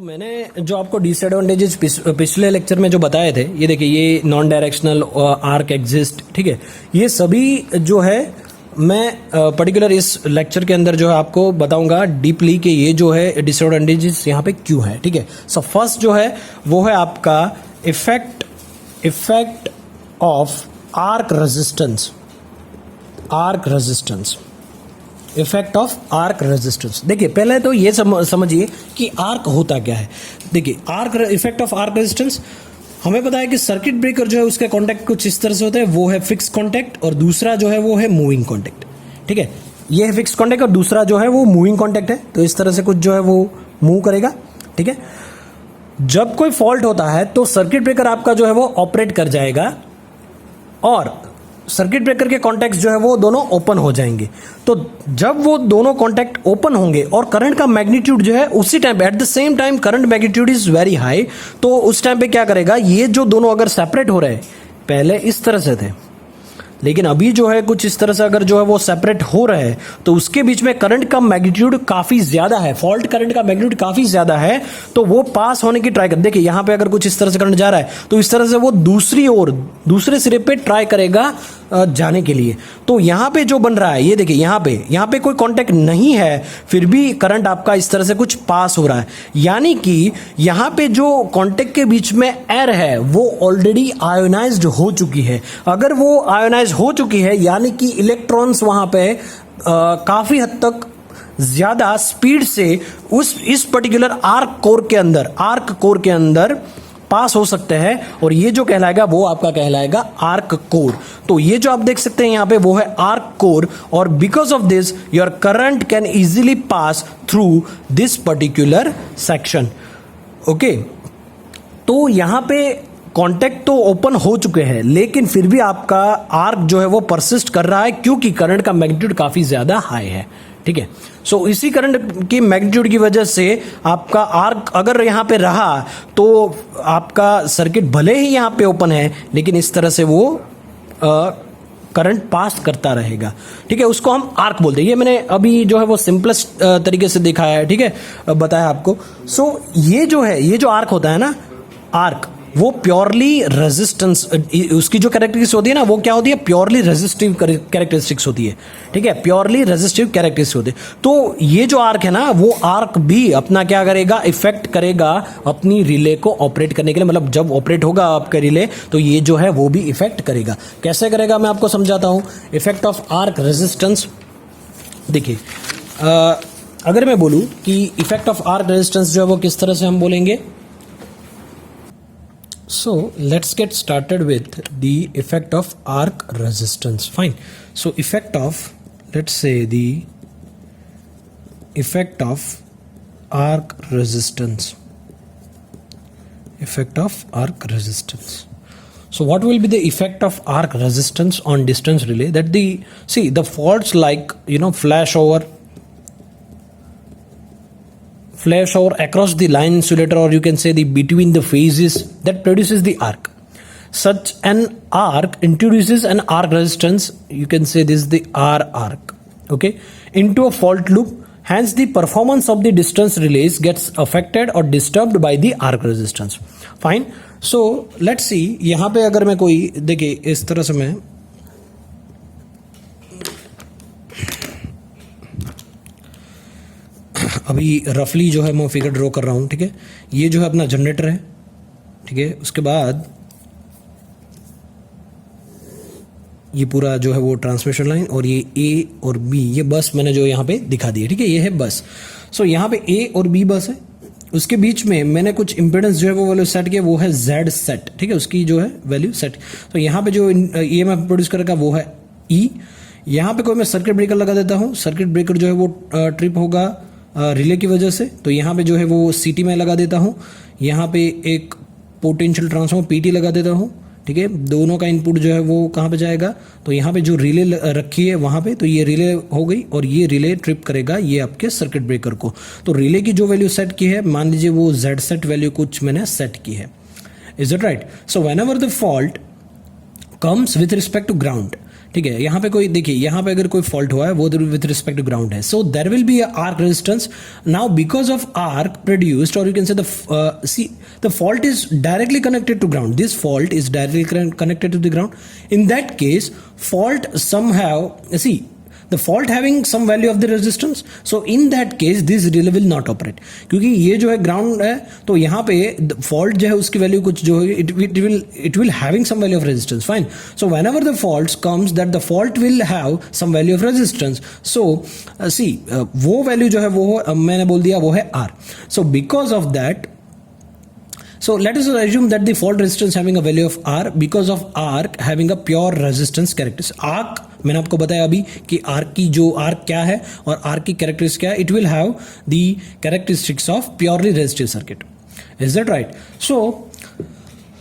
मैंने जो आपको डिसएडवांटेजेस पिछले लेक्चर में जो बताए थे, ये देखिए, ये नॉन डायरेक्शनल आर्क एग्जिस्ट, ठीक है। ये सभी जो है मैं पर्टिकुलर इस लेक्चर के अंदर जो है आपको बताऊंगा डीपली कि ये जो है डिसएडवांटेजेस यहाँ पे क्यों है, ठीक है। सो फर्स्ट जो है वो है आपका effect of arc resistance, effect of arc resistance. देखिए पहले तो ये समझिए कि आर्क होता क्या है। देखिए arc effect of arc resistance, हमें पता है कि सर्किट ब्रेकर जो है उसके कांटेक्ट कुछ इस तरह से होते हैं, वो है फिक्स कांटेक्ट और दूसरा जो है वो है मूविंग कांटेक्ट, ठीक है। ये है फिक्स कांटेक्ट और दूसरा जो है वो मूविंग कांटेक्ट है, तो इस तरह से कुछ जो है वो मूव करेगा, ठीक है। जब कोई फॉल्ट होता है तो सर्किट ब्रेकर आपका जो है वो ऑपरेट कर जाएगा और सर्किट ब्रेकर के कॉन्टैक्ट जो है वो दोनों ओपन हो जाएंगे। तो जब वो दोनों कॉन्टैक्ट ओपन होंगे और करंट का मैग्नीट्यूड जो है उसी time at the same time current magnitude is very high, तो उस टाइम पे क्या करेगा, ये जो दोनों अगर सेपरेट हो रहे हैं, पहले इस तरह से थे लेकिन अभी जो है कुछ इस तरह से अगर जो है वो सेपरेट हो रहे हैं, तो उसके बीच में करंट का मैग्नीट्यूड काफी ज्यादा है, फॉल्ट करंट का मैग्नीट्यूड काफी ज्यादा है, तो वो पास होने की ट्राई कर। देखिए यहां पे अगर कुछ इस तरह से करंट जा रहा है तो इस तरह से वो दूसरी ओर दूसरे सिरे पे ट्राई करेगा जाने के लिए। तो यहां पे जो बन रहा है, ये देखिए यहां पे कोई कांटेक्ट नहीं है, फिर भी करंट आपका इस तरह से कुछ पास हो रहा है, यानी कि यहां पे जो कांटेक्ट के बीच में एयर है वो ऑलरेडी आयोनाइज्ड हो चुकी है। अगर वो आयोनाइज हो चुकी है यानी कि इलेक्ट्रॉन्स वहां पे काफी हद तक ज्यादा स्पीड से इस पर्टिकुलर आर्क कोर के अंदर पास हो सकते हैं और ये जो कहलाएगा वो आपका कहलाएगा आर्क कोर। तो ये जो आप देख सकते हैं यहां पे वो है आर्क कोर, और because of this your current can easily pass through this particular section, okay. तो यहां पे कॉन्टैक्ट तो ओपन हो चुके हैं लेकिन फिर भी आपका आर्क जो है वो परसिस्ट कर रहा है क्योंकि करंट का मैग्नीट्यूड काफी ज्यादा हाई है, ठीक है। सो इसी करंट की मैग्नीट्यूड की वजह से आपका आर्क अगर यहां पे रहा तो आपका सर्किट भले ही यहां पे ओपन है लेकिन इस तरह से वो करंट पास करता रहेगा, ठीक है। उसको हम आर्क बोलते हैं। ये मैंने अभी जो है वो सिंपलेस्ट तरीके से दिखाया है, ठीक है, बताया आपको। सो ये जो आर्क होता है ना, आर्क वो प्योरली रेजिस्टेंस, उसकी जो कैरेक्टरिस्टिक्स होती है ना वो क्या होती है, प्योरली रेजिस्टिव कैरेक्टरिस्टिक्स होती है, ठीक है, प्योरली रेजिस्टिव कैरेक्टरिस्टिक्स होती है। तो ये जो आर्क है ना, वो आर्क भी अपना क्या करेगा, इफेक्ट करेगा अपनी रिले को ऑपरेट करने के लिए, मतलब जब ऑपरेट होगा आपका रिले तो ये जो है वो भी इफेक्ट करेगा। कैसे करेगा मैं आपको समझाता हूं। इफेक्ट ऑफ आर्क रेजिस्टेंस, देखिए अगर मैं बोलूं कि इफेक्ट ऑफ आर्क रेजिस्टेंस जो है वो किस तरह से हम बोलेंगे। So let's get started with the effect of arc resistance. Fine. So effect of, let's say the effect of arc resistance. Effect of arc resistance. So what will be the effect of arc resistance on distance relay? That the faults like flash over across the line insulator, or you can say the between the phases, that produces the arc. Such an arc introduces an arc resistance, you can say this is the R arc, okay, into a fault loop. Hence the performance of the distance relays gets affected or disturbed by the arc resistance. Fine. So let's see, यहां पे अगर मैं कोई, देखिए इस तरह से मैं अभी रफली जो है मैं फिगर ड्रॉ कर रहा हूं, ठीक है। ये जो है अपना जनरेटर है, ठीक है। उसके बाद ये पूरा जो है वो ट्रांसमिशन लाइन, और ये ए और बी, ये बस मैंने जो यहाँ पे दिखा दी है, ठीक है, ये है बस। सो यहाँ पे ए और बी बस है, उसके बीच में मैंने कुछ इंपेडेंस जो है वो वैल्यू सेट किया, वो है जेड सेट, ठीक है, उसकी जो है वैल्यू सेट। तो यहाँ पे जो ईएमएफ प्रोड्यूस करेगा वो है ई। यहाँ पे कोई मैं सर्किट ब्रेकर लगा देता हूँ, सर्किट ब्रेकर जो है वो ट्रिप होगा रिले की वजह से, तो यहाँ पे जो है वो सीटी में लगा देता हूँ। यहाँ पे एक पोटेंशियल ट्रांसफॉर्मर पीटी लगा देता हूँ, ठीक है। दोनों का इनपुट जो है वो कहाँ पे जाएगा, तो यहाँ पे जो रिले रखी है वहाँ पे, तो ये रिले हो गई और ये रिले ट्रिप करेगा ये आपके सर्किट ब्रेकर को। तो रिले की जो वैल्यू सेट की है, मान लीजिए वो जेड सेट वैल्यू कुछ मैंने सेट की है, is it right. So whenever the fault comes with respect to ground, ठीक है, यहाँ पे कोई देखिए, यहाँ पे अगर कोई फॉल्ट हुआ है वो विथ रिस्पेक्ट टू ग्राउंड है, so there will be arc resistance now because of arc produced, और you can say see the fault is directly connected to ground, this fault is directly connected to the ground. In that case fault somehow, see the fault having some value of the resistance, so in that case this relay will not operate, क्योंकि ये जो है ground है, तो यहाँ पे fault जो है उसकी वैल्यू कुछ जो है it will having some value of resistance, fine. So whenever the faults comes that the fault will have some value of resistance, so see वो वैल्यू जो है वो मैंने बोल दिया वो है R. So because of that, so let us assume that the fault resistance having a value of R because of arc having a pure resistance characteristic. Arc मैंने आपको बताया अभी कि arc की जो arc क्या है और arc की characteristic क्या है, it will have the characteristics of purely resistive circuit. Is that right? So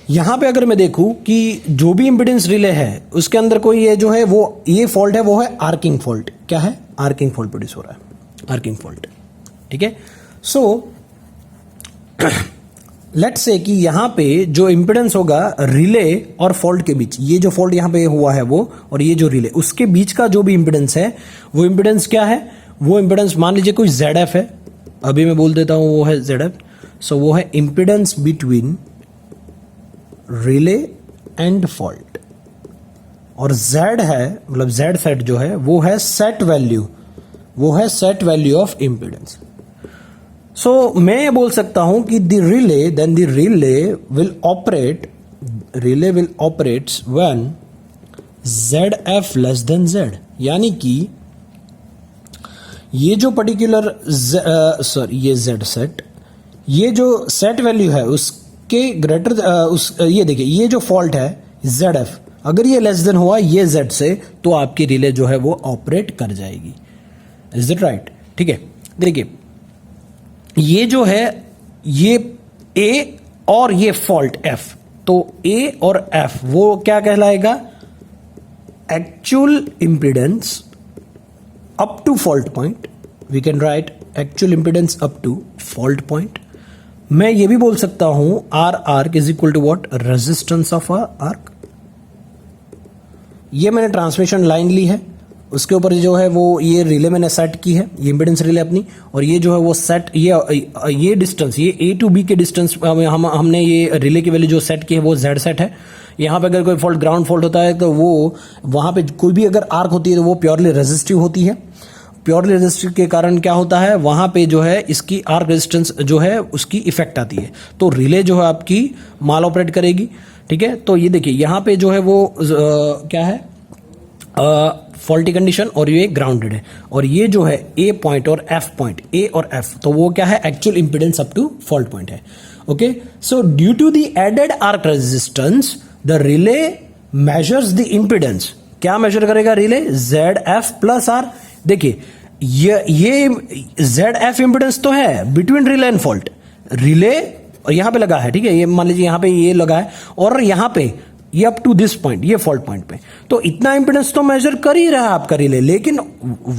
यहाँ पे अगर मैं देखूं कि जो भी इम्पिडेंस रिले है उसके अंदर कोई ये जो है वो ये फॉल्ट है, वो है आर्किंग फॉल्ट. क्या है? आर्किंग फॉल्ट प्रोड्यूस हो रहा है, आर्किंग फॉल्ट. ठीक है, सो लेट्स से कि यहाँ पे जो इम्पिडेंस होगा रिले और फॉल्ट के बीच, ये जो फॉल्ट यहाँ पे हुआ है वो और ये जो रिले, उसके बीच का जो भी इम्पिडेंस है वो इम्पिडेंस क्या है? वो इम्पिडेंस मान लीजिए कोई ZF है, अभी मैं बोल देता हूँ वो है ZF. सो वो है impedance between relay and fault. और Z है, मतलब Z सेट जो है वो है सेट वैल्यू, वो है सेट वैल्यू ऑफ इम्पिडेंस. सो मैं ये बोल सकता हूं कि the relay will operates when ZF less than Z, यानी कि ये जो पर्टिकुलर ये Z सेट, ये जो सेट वैल्यू है उसके ग्रेटर ये देखिए, ये जो फॉल्ट है ZF अगर ये लेस देन हुआ ये Z से, तो आपकी रिले जो है वो ऑपरेट कर जाएगी. Is it right? ठीक है, देखिए ये जो है ये A और ये फॉल्ट F, तो A और F वो क्या कहलाएगा? Actual impedance up to fault point. We can write actual impedance up to fault point. मैं ये भी बोल सकता हूं R arc is equal to what? Resistance of arc. ये मैंने ट्रांसमिशन लाइन ली है, उसके ऊपर जो है वो ये रिले मैंने सेट की है, ये इम्पिडेंस रिले अपनी, और ये जो है वो सेट ये डिस्टेंस, ये A टू B के डिस्टेंस हमने ये रिले की वैल्यू जो सेट की है वो Z सेट है. यहाँ पे अगर कोई फॉल्ट ग्राउंड फॉल्ट होता है तो वो वहाँ पे कोई भी अगर आर्क होती है तो वो प्योरली रेजिस्टिव होती है. प्योरली रेजिस्टिव के कारण क्या होता है, वहाँ पे जो है इसकी आर्क रेजिस्टेंस जो है उसकी इफेक्ट आती है, तो रिले जो है आपकी माल ऑपरेट करेगी. ठीक है, तो ये देखिए यहाँ पे जो है वो क्या है? फॉल्टी कंडीशन, और ये ग्राउंडेड है, और ये जो है A पॉइंट और F पॉइंट, A और F, तो वो क्या है? Actual impedance up to fault point है. Okay, so due to the added arc resistance the relay measures the impedance. क्या मेजर करेगा रिले? ZF plus R. देखिए ये ZF इंपिडेंस तो है between relay and fault, relay और यहां पे लगा है. ठीक है, ये मान लीजिए यहां पे ये लगा है और यहां पे ये अप टू दिस पॉइंट, ये फॉल्ट पॉइंट पे, तो इतना इंपिडेंस तो मेजर कर ही रहा है आपका रिले, लेकिन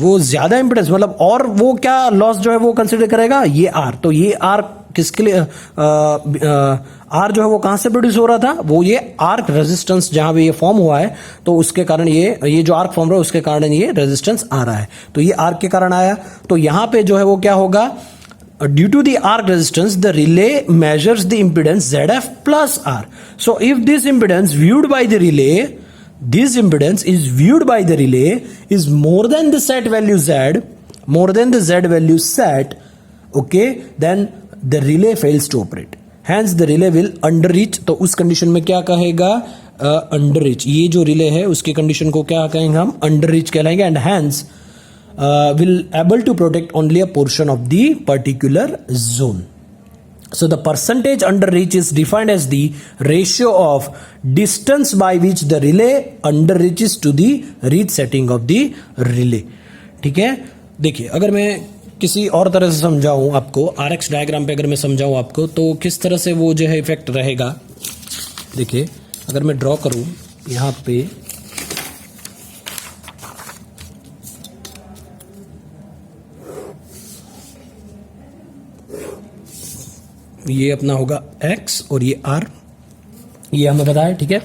वो ज्यादा इंपिडेंस मतलब, और वो क्या लॉस जो है वो कंसिडर करेगा? ये R. तो ये R किसके लिए? R जो है वो कहां से प्रोड्यूस हो रहा था? वो ये आर्क रेजिस्टेंस जहां पे ये फॉर्म हुआ है, तो उसके कारण ये जो आर्क फॉर्म रहा है उसके कारण ये रेजिस्टेंस आ रहा है, तो ये आर्क के कारण आया. तो यहां पे जो है वो क्या होगा? Due to the arc resistance, the relay measures the impedance ZF plus R. So if this impedance viewed by the relay, this impedance is viewed by the relay is more than the set value Z, more than the Z value set, okay, then the relay fails to operate. Hence the relay will underreach. तो उस condition में क्या कहेगा? underreach. ये जो relay है उसकी condition को क्या कहेंगे हम? underreach कहलाएंगे, and hence will able to protect only a portion of the particular zone. So the percentage under reach is defined as the ratio of distance by which the relay under reaches to the reach setting of the relay. ठीक है, देखिए अगर मैं किसी और तरह से समझाऊं आपको, RX डायग्राम पे अगर मैं समझाऊं आपको, तो किस तरह से वो जो है इफेक्ट रहेगा. देखिए अगर मैं ड्रॉ करूं यहाँ पे, ये अपना होगा X और ये R, ये हमें पता है. ठीक है,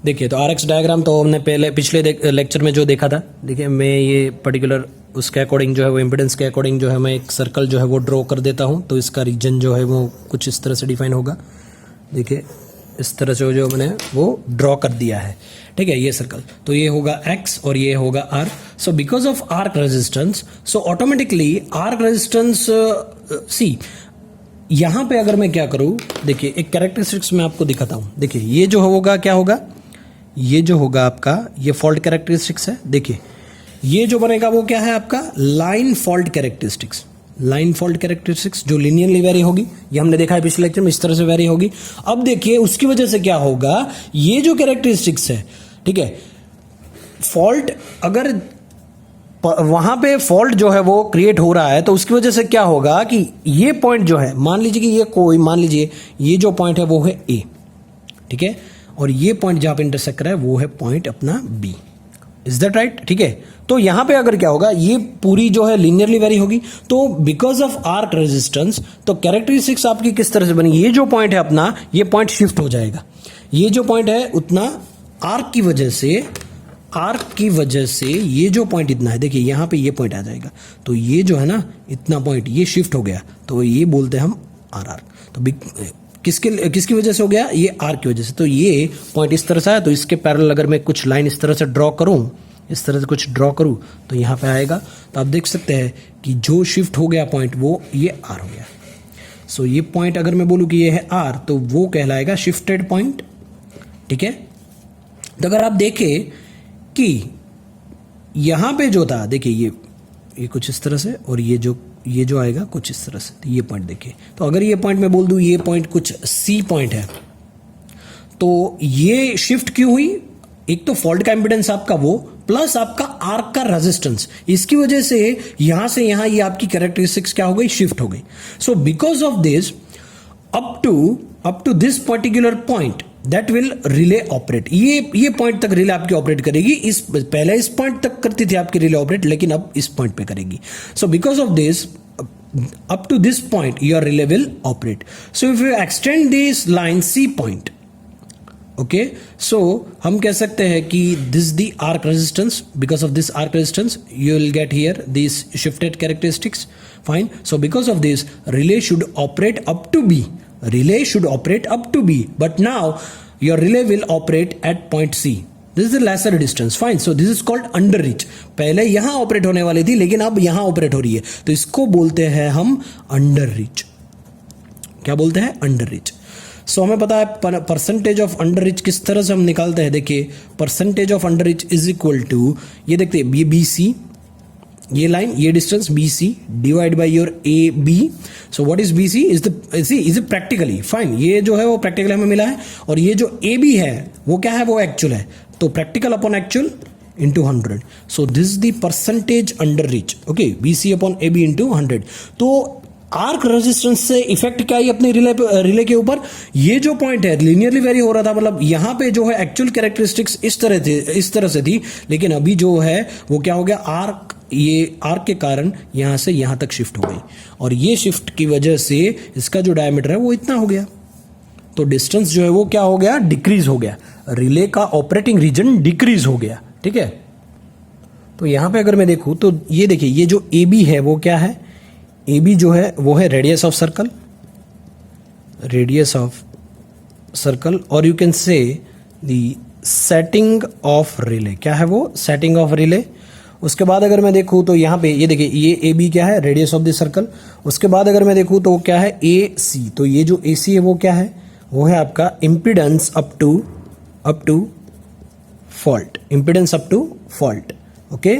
देखिए तो आर एक्स डायग्राम तो हमने पहले पिछले लेक्चर में जो देखा था, देखिए मैं ये पर्टिकुलर उसके अकॉर्डिंग जो है वो इम्पिडेंस के अकॉर्डिंग जो है मैं एक सर्कल जो है वो ड्रॉ कर देता हूँ, तो इसका रीजन जो है वो कुछ इस तरह से डिफाइन होगा। देखिए इस तरह से जो मैंने वो ड्रॉ कर दिया है, ठीक है, ये सर्कल, तो ये होगा x और ये होगा r। So because of arc resistance, so automatically arc resistance see, यहां पे अगर मैं क्या करूं, देखिए एक कैरेक्टरिस्टिक्स मैं आपको दिखाता हूं। देखिए ये जो होगा क्या होगा, ये जो होगा आपका ये फॉल्ट कैरेक्टरिस्टिक्स है। देखिए ये जो बनेगा वो क्या है आपका line fault characteristics. Line fault characteristics जो लीनियरली वेरी होगी, ये हमने देखा है पिछले लेक्चर में, इस तरह से वेरी होगी। अब देखिए उसकी वजह से क्या होगा, ये जो कैरेक्टरिस्टिक्स है, ठीक है, फॉल्ट अगर वहां पे फॉल्ट जो है वो क्रिएट हो रहा है, तो उसकी वजह से क्या होगा कि ये पॉइंट जो है, मान लीजिए कि ये कोई, मान लीजिए ये जो पॉइंट है वो है ए, ठीक है, और ये पॉइंट जहां पे इंटरसेक्ट कर रहा है वो है पॉइंट अपना बी। Is that right? ठीक है, तो यहां पे अगर क्या होगा, ये पूरी जो है लीनियरली वेरी होगी, तो बिकॉज ऑफ आर्क रेजिस्टेंस, तो कैरेक्टरिस्टिक्स आपकी किस तरह से बनी, ये जो पॉइंट है अपना, ये पॉइंट शिफ्ट हो जाएगा। ये जो पॉइंट है उतना आर्क की वजह से ये जो पॉइंट इतना है, देखिए यहां पे ये पॉइंट आ जाएगा, तो ये जो है ना इतना पॉइंट ये शिफ्ट हो गया, तो ये बोलते हैं हम आर आर्क। तो किसकी वजह से हो गया, ये आर की वजह से। तो ये पॉइंट इस तरह से आया, तो इसके पैरेलल अगर मैं कुछ लाइन इस तरह से ड्रॉ करूं, इस तरह से कुछ ड्रॉ करूं, तो यहां पे आएगा। तो आप देख सकते हैं कि जो शिफ्ट हो गया पॉइंट वो ये आर हो गया। सो ये पॉइंट अगर मैं बोलूं कि ये है आर, तो वो कहलाएगा शिफ्टेड पॉइंट, ठीक है। तो अगर आप देखें कि यहां पे जो था, देखिए ये कुछ इस तरह से, और ये जो आएगा कुछ इस तरह से, तो ये पॉइंट देखिए, तो अगर ये पॉइंट मैं बोल दूं ये पॉइंट कुछ सी पॉइंट है, तो ये शिफ्ट क्यों हुई, एक तो फॉल्ट का इंपिडेंस आपका वो, प्लस आपका आर्क का रेजिस्टेंस, इसकी वजह से यहां से यहां ये आपकी कैरेक्टरिस्टिक्स क्या हो गई, शिफ्ट हो गई। So because of this up to this particular point that will relay operate, ये पॉइंट तक रिले आपकी ऑपरेट करेगी। पहले इस पॉइंट तक करती थी आपकी रिले ऑपरेट, लेकिन अब इस पॉइंट पे करेगी। सो because of this up to this point your relay will operate. So if you extend this line C point, okay, so हम कह सकते हैं कि this the arc resistance, because of this arc resistance you will get here these shifted characteristics. Fine. So because of this relay should operate up to B. Relay should operate up to B, but now your relay will operate at point C. This is the lesser distance. Fine. So this is called under reach. पहले यहां operate होने वाली थी, लेकिन अब यहां operate हो रही है, तो इसको बोलते हैं हम अंडर रिच। क्या बोलते हैं, अंडर रिच। सो हमें पता है परसेंटेज ऑफ अंडर रिच किस तरह से हम निकालते हैं। देखिए percentage of under reach is equal to, ये देखते हैं, ये बी सी, ये लाइन, ये distance B C divide by your A B. So what is B C, is practically, fine, ये जो है वो प्रैक्टिकल हमें मिला है, और ये जो ए बी है वो क्या है, वो एक्चुअल है, तो practical upon actual into 100। So this the percentage under reach, okay, B C upon A B into 100। तो आर्क रेजिस्टेंस से इफेक्ट क्या है अपने रिले के ऊपर, ये जो पॉइंट है लीनियरली वेरी हो रहा था, मतलब यहां पे जो है एक्चुअल कैरेक्टरिस्टिक्स इस तरह से थी, लेकिन अभी जो है वो क्या हो गया, ये आर्क के कारण यहां से यहां तक शिफ्ट हो गई, और ये शिफ्ट की वजह से इसका जो डायमीटर है वो इतना हो गया, तो डिस्टेंस जो है वो क्या हो गया, डिक्रीज हो गया, रिले का ऑपरेटिंग रीजन डिक्रीज हो गया, ठीक है। तो यहां पे अगर मैं देखूं तो ये देखिए, ये जो ए बी है वो क्या है, ए बी जो है वो है रेडियस ऑफ सर्कल, और यू कैन से द सेटिंग ऑफ रिले, क्या है वो, सेटिंग ऑफ रिले। उसके बाद अगर मैं देखूं तो यहाँ पे ये देखिए, ये ए बी क्या है, रेडियस ऑफ द सर्कल। उसके बाद अगर मैं देखूं तो क्या है, ए सी, तो ये जो ए सी है वो क्या है, वो है आपका impedance up to fault, impedance up to fault, okay,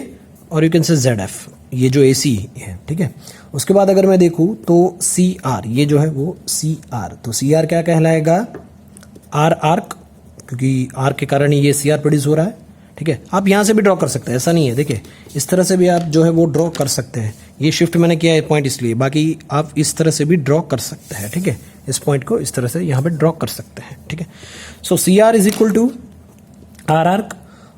और you can say Z F, ये जो ए सी है, ठीक है। उसके बाद अगर मैं देखूं तो सी आर, ये जो है वो सी आर, तो सी आर क्या कहलाएगा, आर आर्क, क्योंकि आर्क के कारण ही ये सी आर प्रोड्यूस हो रहा है, ठीक है। आप यहां से भी ड्रॉ कर सकते हैं, ऐसा नहीं है, देखिए इस तरह से भी आप जो है वो ड्रॉ कर सकते हैं। ये शिफ्ट मैंने किया है पॉइंट इसलिए, बाकी आप इस तरह से भी ड्रॉ कर सकते हैं, ठीक है। इस पॉइंट को इस तरह से यहां पे ड्रॉ कर सकते हैं, ठीक है। So see R is equal to R arc.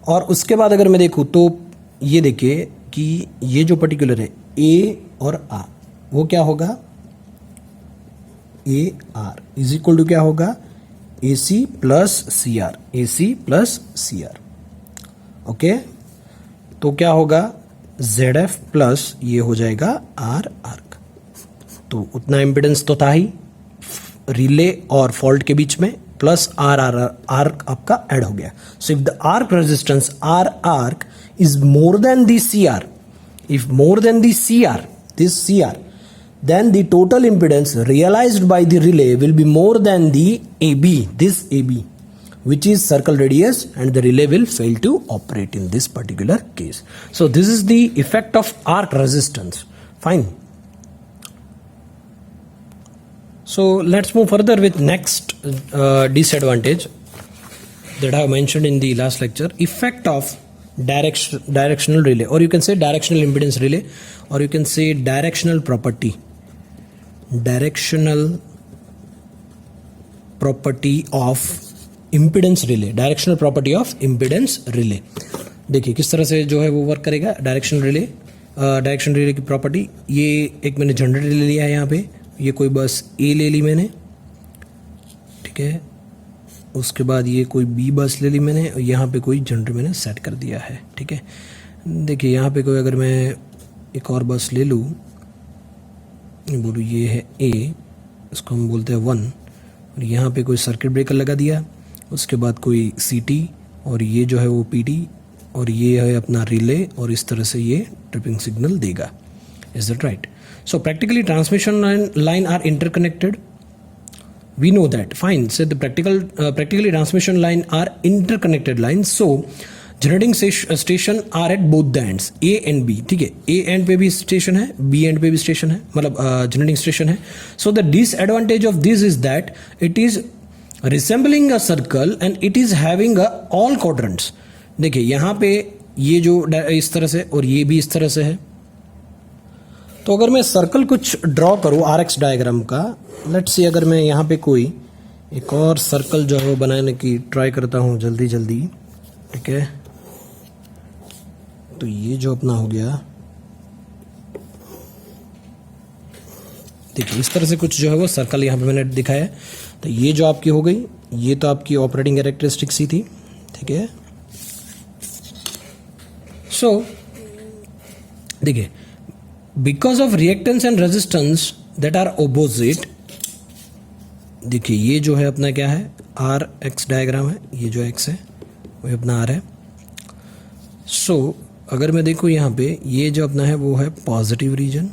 और उसके बाद अगर मैं देखूं तो ये देखिए कि ये जो पर्टिकुलर है ए और आर, वो क्या होगा, A R is equal to क्या होगा, AC plus CR, AC plus CR, okay. तो क्या होगा, ZF प्लस ये हो जाएगा R आर्क। तो उतना इम्पिडेंस तो था ही रिले और फॉल्ट के बीच में, प्लस R आर्क आपका ऐड हो गया। So if the arc resistance R arc is more than the CR, if more than the CR, this CR, then the total impedance realized by the relay will be more than the AB, this AB, which is circle radius, and the relay will fail to operate in this particular case. So this is the effect of arc resistance. Fine. So let's move further with next disadvantage that I have mentioned in the last lecture. Effect of directional relay, or you can say directional impedance relay, or you can say directional property of impedance relay, directional property of impedance relay. देखिए किस तरह से जो है वो work करेगा directional relay की property. ये एक मैंने जनरेटर ले लिया है, यहाँ पे ये कोई बस ए ले ली मैंने, ठीक है। उसके बाद ये कोई बी बस ले ली मैंने, और यहाँ पे कोई जनरेटर मैंने सेट कर दिया है, ठीक है। देखिए यहाँ पे कोई अगर मैं एक और बस ले लूँ, बोलूँ ये है ए, इसको हम बोलते हैं 1, और यहाँ पे कोई सर्किट ब्रेकर लगा दिया, उसके बाद कोई CT, और ये जो है वो PD, और ये है अपना रिले, और इस तरह से ये ट्रिपिंग सिग्नल देगा। Is that right? So practically transmission line are interconnected. We know that. Fine. So the practically transmission line are interconnected lines. So generating station are at both the ends, A and B. ठीक है, A end पे भी station है, B end पे भी station है, मतलब generating station है. So the disadvantage of this is that it is resembling a circle and it is having a all quadrants. देखिए यहाँ पे ये जो इस तरह से और ये भी इस तरह से है. तो अगर मैं सर्कल कुछ ड्रॉ करूँ RX डायग्राम का, लेट्स सी अगर मैं यहाँ पे कोई एक और सर्कल जो है वो बनाने की ट्राई करता हूँ जल्दी जल्दी, ठीक है. तो ये जो अपना हो गया, देखिए इस तरह से कुछ जो है वो सर्कल यहाँ पे मैंने दिखाया है. तो ये जो आपकी हो गई, ये तो आपकी ऑपरेटिंग कैरेक्टरिस्टिक्स ही थी, ठीक है. सो देखिए, because of reactance and resistance that are opposite, देखिए ये जो है अपना क्या है, आर एक्स डायग्राम है, ये जो एक्स है वो अपना आर है. सो अगर मैं देखूँ यहाँ पे, ये जो अपना है वो है पॉजिटिव रीजन.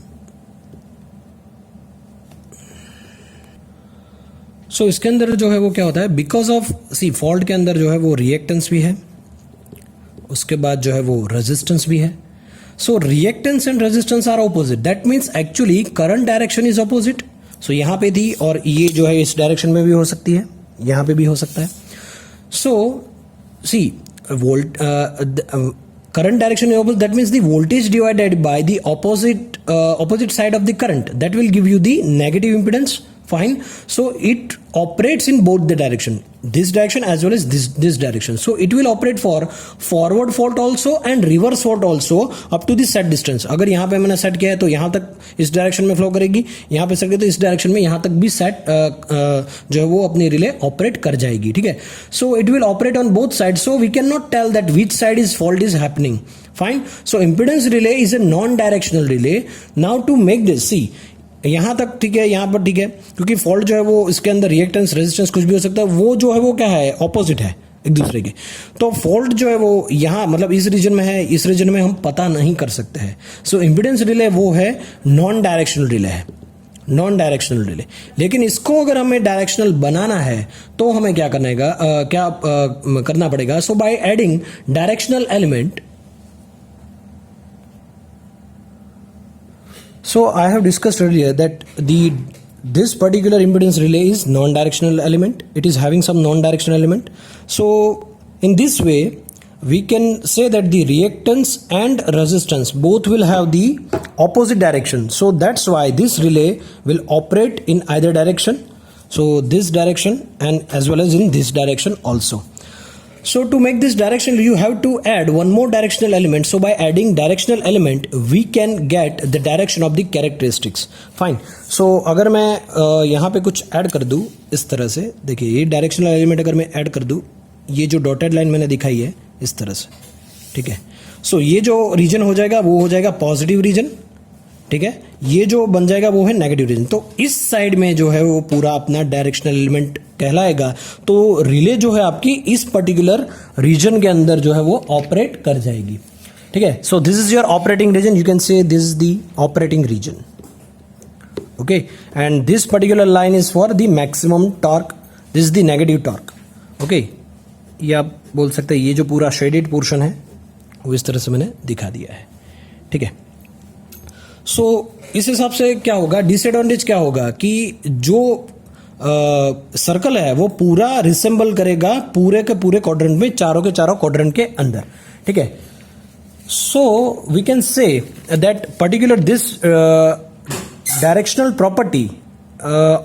सो इसके अंदर जो है वो क्या होता है, बिकॉज ऑफ फॉल्ट के अंदर जो है वो रिएक्टेंस भी है, उसके बाद जो है वो रेजिस्टेंस भी है. So reactance and resistance are opposite, that means actually current direction is opposite. So यहाँ पे थी और ये जो है इस डायरेक्शन में भी हो सकती है, यहाँ पे भी हो सकता है. So see volt current direction is opposite, that means the voltage divided by the opposite side of the current, that will give you the negative impedance. Fine. So it operates in both the direction, this direction as well as this direction. So it will operate for forward fault also and reverse fault also up to the set distance. अगर यहाँ पे मैंने set किया है तो यहाँ तक इस डायरेक्शन में फ्लो करेगी, यहाँ पे सेट किया तो इस डायरेक्शन में यहाँ तक भी सेट जो है वो अपनी रिले ऑपरेट कर जाएगी, ठीक है. So it will operate on both side, so we can not tell that which side is fault is happening. Fine. So impedance relay is a non directional relay. Now to make this, see यहाँ तक ठीक है, यहाँ पर ठीक है, क्योंकि fault जो है वो इसके अंदर रिएक्टेंस रेजिस्टेंस कुछ भी हो सकता है, वो जो है वो क्या है, ऑपोजिट है एक दूसरे के. तो फॉल्ट जो है वो यहाँ मतलब इस रीजन में है, इस रीजन में हम पता नहीं कर सकते हैं. सो इम्पिडेंस रिले वो है नॉन डायरेक्शनल रिले है, नॉन डायरेक्शनल रिले. लेकिन इसको अगर हमें डायरेक्शनल बनाना है तो हमें क्या करना पड़ेगा. So by adding directional element. So I have discussed earlier that this particular impedance relay is non-directional element. It is having some non-directional element. So in this way, we can say that the reactance and resistance both will have the opposite direction. So that's why this relay will operate in either direction. So this direction and as well as in this direction also. So to make this directional, you have to add one more directional element. So by adding directional element, we can get the direction of the characteristics. Fine. So अगर मैं यहाँ पे कुछ add कर दूँ इस तरह से, देखिए ये डायरेक्शनल एलिमेंट अगर मैं ऐड कर दूँ, ये जो डॉटेड लाइन मैंने दिखाई है इस तरह से, ठीक है. सो ये जो रीजन हो जाएगा वो हो जाएगा पॉजिटिव रीजन, ठीक है. ये जो बन जाएगा वो है नेगेटिव रीजन. तो इस साइड में जो है वो पूरा अपना डायरेक्शनल एलिमेंट कहलाएगा. तो रिले जो है आपकी इस पर्टिकुलर रीजन के अंदर जो है वो ऑपरेट कर जाएगी, ठीक है. So this is your operating region. You can say this is the operating region, okay. And this particular line is for the maximum torque. This is the negative torque, okay. ये आप बोल सकते हैं ये जो पूरा शेडेड पोर्शन है वो इस तरह से मैंने दिखा दिया है, ठीक है. सो इस हिसाब से क्या होगा, डिसएडवांटेज क्या होगा कि जो सर्कल है वो पूरा रिसेंबल करेगा पूरे के पूरे क्वाड्रेंट में, चारों के चारों क्वाड्रेंट के अंदर, ठीक है. So we can say that particular this directional property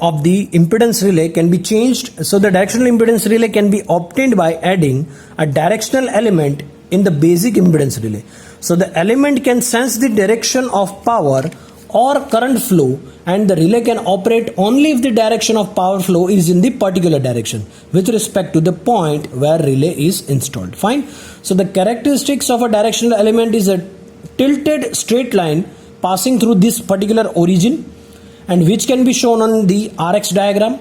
of the impedance relay can be changed. So the directional impedance relay can be obtained by adding a directional element in the basic impedance relay. So the element can sense the direction of power or current flow, and the relay can operate only if the direction of power flow is in the particular direction with respect to the point where relay is installed. Fine. So the characteristics of a directional element is a tilted straight line passing through this particular origin, and which can be shown on the RX diagram,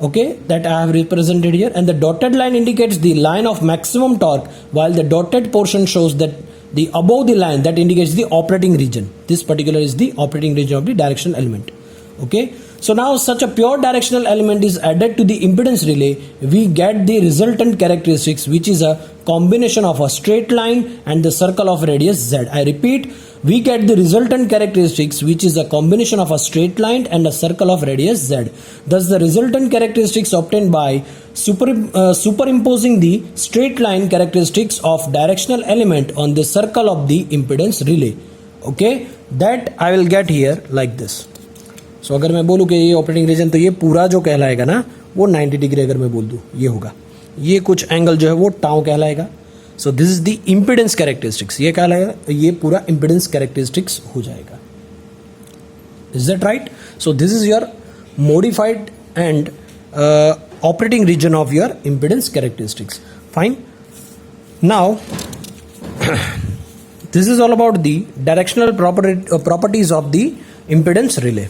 okay, that I have represented here. And the dotted line indicates the line of maximum torque, while the dotted portion shows that the above the line that indicates the operating region. This particular is the operating region of the directional element, okay. So now such a pure directional element is added to the impedance relay. We get the resultant characteristics, which is a combination of a straight line and the circle of radius z. I repeat, we get the resultant characteristics, which is a combination of a straight line and a circle of radius z. Thus the resultant characteristics obtained by superimposing the straight line characteristics of directional element on the circle of the impedance relay, okay, that I will get here like this. So अगर मैं बोलूँ कि ये operating reason, तो ये पूरा जो कहलाएगा ना वो 90 डिग्री अगर मैं बोल दूँ ये होगा, ये कुछ एंगल जो है वो टाउ कहलाएगा. So this is the impedance characteristics, ये कहलाएगा, ये पूरा इम्पिडेंस कैरेक्टरिस्टिक्स हो जाएगा. Is that right? So this is your modified and operating region of your impedance characteristics. Fine. Now this is all about the directional properties of the impedance relay.